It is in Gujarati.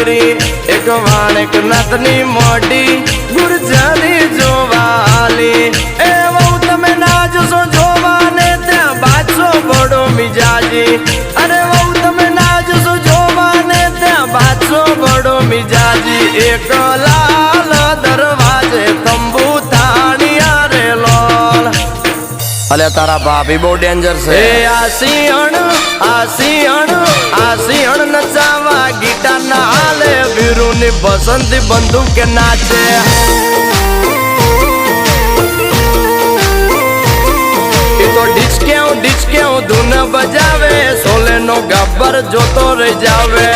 ડીકરી એક વાણક નાથની મોઢી ગુરજાની જોવાલી એ વહુ તમે ના જોશો જોવાને ત્યાં બાદશો બડો મિજાજી અરે વહુ તમે ના જોશો જોવાને ત્યાં બાદશો બડો મિજાજી એક લાલ દરવાજે તંબુ તાણિયા રે લોલ અલે તારા ભાભી બહુ ડેન્જર છે આ સિંહણ નચાવા ગીટાર ના હાલે વીરુની બસંતી બંદૂક કે નાચે એ તો ડિચકે ધૂન બજાવે સોલે નો ગબ્બર જોતો રહી જાવે